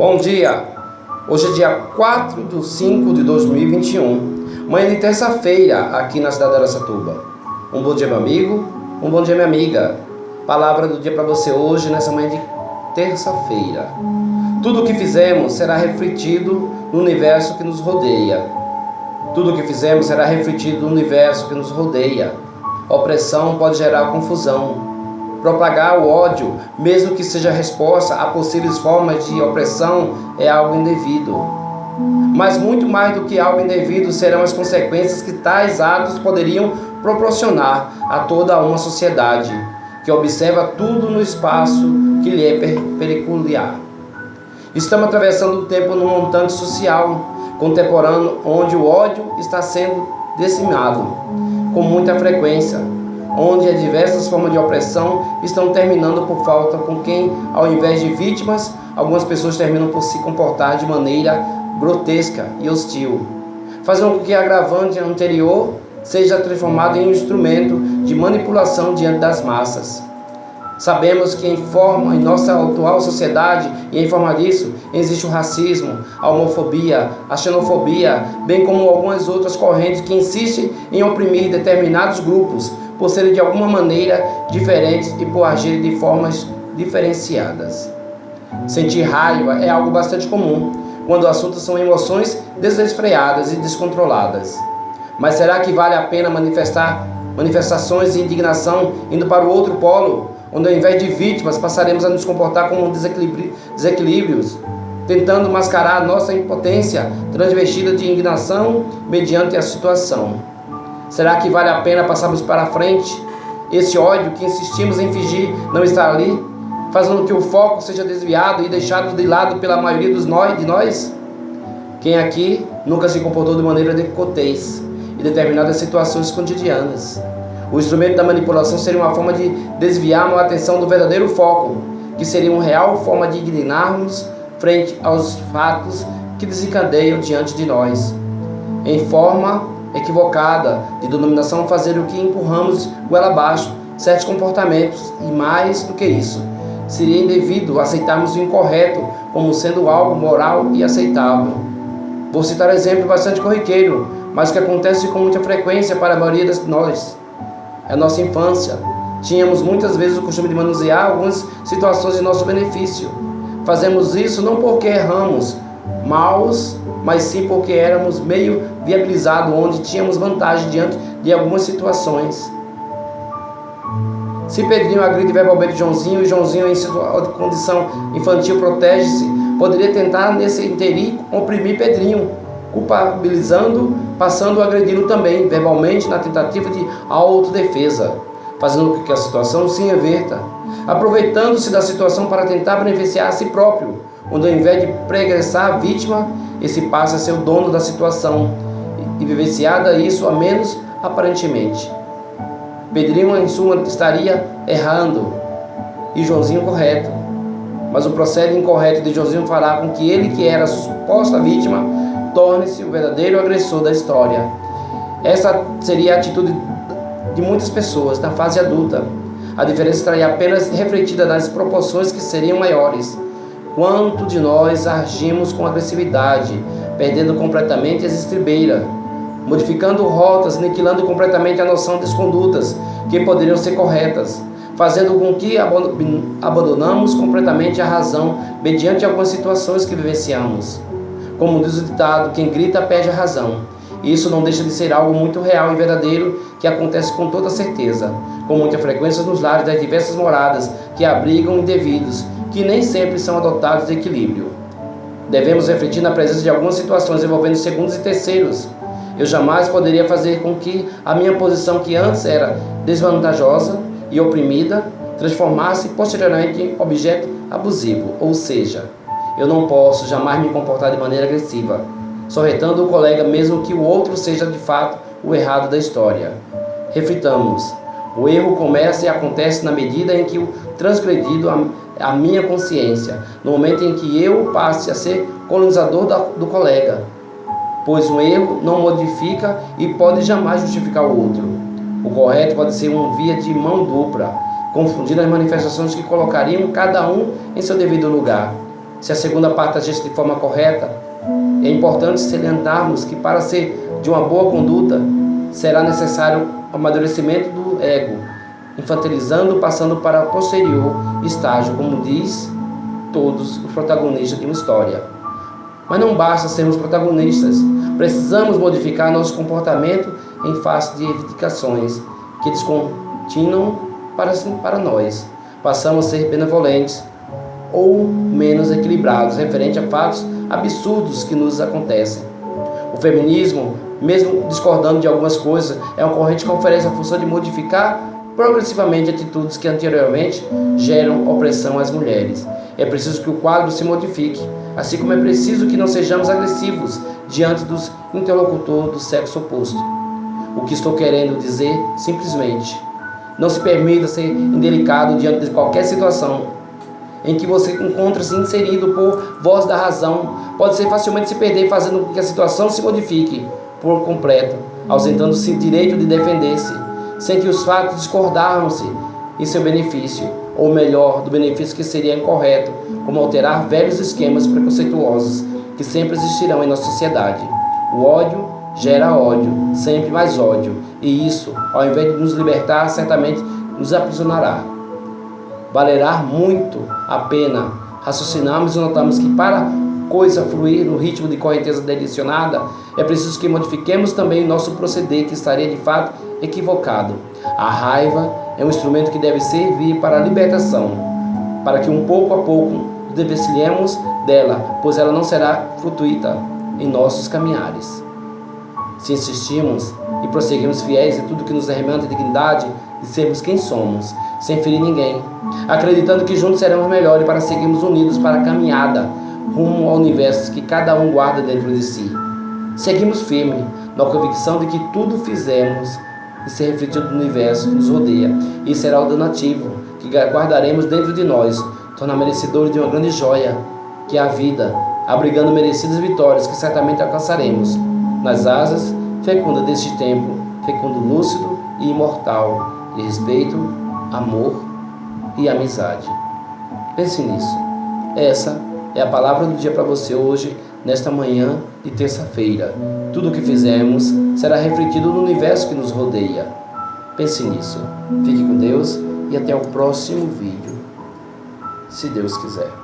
Bom dia! Hoje é dia 4 de 5 de 2021, manhã de terça-feira, aqui na cidade de Araçatuba. Um bom dia, meu amigo, um bom dia, minha amiga. Palavra do dia para você hoje, nessa manhã de terça-feira. Tudo o que fizemos será refletido no universo que nos rodeia. Tudo o que fizemos será refletido no universo que nos rodeia. A opressão pode gerar confusão. Propagar o ódio, mesmo que seja resposta a possíveis formas de opressão, é algo indevido. Mas muito mais do que algo indevido serão as consequências que tais atos poderiam proporcionar a toda uma sociedade, que observa tudo no espaço que lhe é peculiar. Estamos atravessando um tempo num montante social contemporâneo onde o ódio está sendo decimado com muita frequência, onde as diversas formas de opressão estão terminando por falta com quem, ao invés de vítimas, algumas pessoas terminam por se comportar de maneira grotesca e hostil, fazendo com que a agravante anterior seja transformada em um instrumento de manipulação diante das massas. Sabemos que em nossa atual sociedade, e em forma disso, existe o racismo, a homofobia, a xenofobia, bem como algumas outras correntes que insistem em oprimir determinados grupos por serem de alguma maneira diferentes e por agirem de formas diferenciadas. Sentir raiva é algo bastante comum, quando o assunto são emoções desenfreadas e descontroladas. Mas será que vale a pena manifestações de indignação indo para o outro polo, onde ao invés de vítimas passaremos a nos comportar como desequilíbrios, tentando mascarar nossa impotência transvestida de indignação mediante a situação? Será que vale a pena passarmos para frente esse ódio que insistimos em fingir não estar ali, fazendo que o foco seja desviado e deixado de lado pela maioria de nós? Quem aqui nunca se comportou de maneira cortês em determinadas situações cotidianas? O instrumento da manipulação seria uma forma de desviar a atenção do verdadeiro foco, que seria uma real forma de indignarmos frente aos fatos que desencadeiam diante de nós. Em forma equivocada de denominação, fazer o que empurramos goela abaixo certos comportamentos, e mais do que isso, seria indevido aceitarmos o incorreto como sendo algo moral e aceitável. Vou citar um exemplo bastante corriqueiro, mas que acontece com muita frequência para a maioria de nós. É a nossa infância. Tínhamos muitas vezes o costume de manusear algumas situações em nosso benefício. Fazemos isso não porque erramos maus, mas sim porque éramos meio viabilizados, onde tínhamos vantagem diante de algumas situações. Se Pedrinho agride verbalmente Joãozinho, e Joãozinho em sua condição infantil protege-se, poderia tentar nesse interim oprimir Pedrinho, culpabilizando, passando a agredi-lo também verbalmente na tentativa de autodefesa, fazendo com que a situação se inverta, aproveitando-se da situação para tentar beneficiar a si próprio, onde ao invés de pregressar a vítima, esse passa a ser o dono da situação e vivenciada isso a menos aparentemente. Pedrinho em suma estaria errando e Joãozinho correto, mas o proceder incorreto de Joãozinho fará com que ele, que era a suposta vítima, torne-se o verdadeiro agressor da história. Essa seria a atitude de muitas pessoas na fase adulta. A diferença estaria apenas refletida nas proporções que seriam maiores. Quanto de nós agimos com agressividade, perdendo completamente as estribeiras, modificando rotas, aniquilando completamente a noção das condutas que poderiam ser corretas, fazendo com que abandonamos completamente a razão mediante algumas situações que vivenciamos. Como diz o ditado, quem grita perde a razão. Isso não deixa de ser algo muito real e verdadeiro que acontece com toda certeza, com muita frequência nos lares das diversas moradas que abrigam indivíduos que nem sempre são adotados de equilíbrio. Devemos refletir na presença de algumas situações envolvendo segundos e terceiros. Eu jamais poderia fazer com que a minha posição, que antes era desvantajosa e oprimida, transformasse posteriormente em objeto abusivo, ou seja, eu não posso jamais me comportar de maneira agressiva, sorretando o colega mesmo que o outro seja de fato o errado da história. Reflitamos. O erro começa e acontece na medida em que o transgredido a minha consciência, no momento em que eu passe a ser colonizador do colega, pois um erro não modifica e pode jamais justificar o outro. O correto pode ser um via de mão dupla, confundindo as manifestações que colocariam cada um em seu devido lugar. Se a segunda parte agisse de forma correta, é importante salientarmos que para ser de uma boa conduta, será necessário o amadurecimento do ego, infantilizando, passando para o posterior estágio, como diz todos os protagonistas de uma história. Mas não basta sermos protagonistas, precisamos modificar nosso comportamento em face de reivindicações que descontinuam para nós. Passamos a ser benevolentes ou menos equilibrados referente a fatos absurdos que nos acontecem. O feminismo, mesmo discordando de algumas coisas, é uma corrente que oferece a função de modificar progressivamente atitudes que anteriormente geram opressão às mulheres. É preciso que o quadro se modifique, assim como é preciso que não sejamos agressivos diante dos interlocutores do sexo oposto. O que estou querendo dizer, simplesmente, não se permita ser indelicado diante de qualquer situação em que você encontra-se inserido por voz da razão. Pode ser facilmente se perder, fazendo com que a situação se modifique por completo, ausentando-se o direito de defender-se, sem que os fatos discordaram-se em seu benefício, ou melhor, do benefício que seria incorreto, como alterar velhos esquemas preconceituosos que sempre existirão em nossa sociedade. O ódio gera ódio, sempre mais ódio, e isso, ao invés de nos libertar, certamente nos aprisionará. Valerá muito a pena raciocinarmos e notarmos que para coisa fluir no ritmo de correnteza direcionada, é preciso que modifiquemos também o nosso proceder, que estaria de fato equivocado. A raiva é um instrumento que deve servir para a libertação, para que um pouco a pouco nos desvencilhemos dela, pois ela não será gratuita em nossos caminhares. Se insistirmos e prosseguirmos fiéis em tudo que nos arremata a dignidade de sermos quem somos, sem ferir ninguém, acreditando que juntos seremos melhores para seguirmos unidos para a caminhada rumo ao universo que cada um guarda dentro de si. Seguimos firme na convicção de que tudo fizemos e se refletiu no universo que nos rodeia, e será o donativo que guardaremos dentro de nós, tornar merecedores de uma grande joia, que é a vida, abrigando merecidas vitórias que certamente alcançaremos nas asas fecundas deste tempo, fecundo lúcido e imortal, de respeito, amor e amizade. Pense nisso. Essa é a palavra do dia para você hoje, nesta manhã de terça-feira. Tudo o que fizermos será refletido no universo que nos rodeia. Pense nisso. Fique com Deus e até o próximo vídeo, se Deus quiser.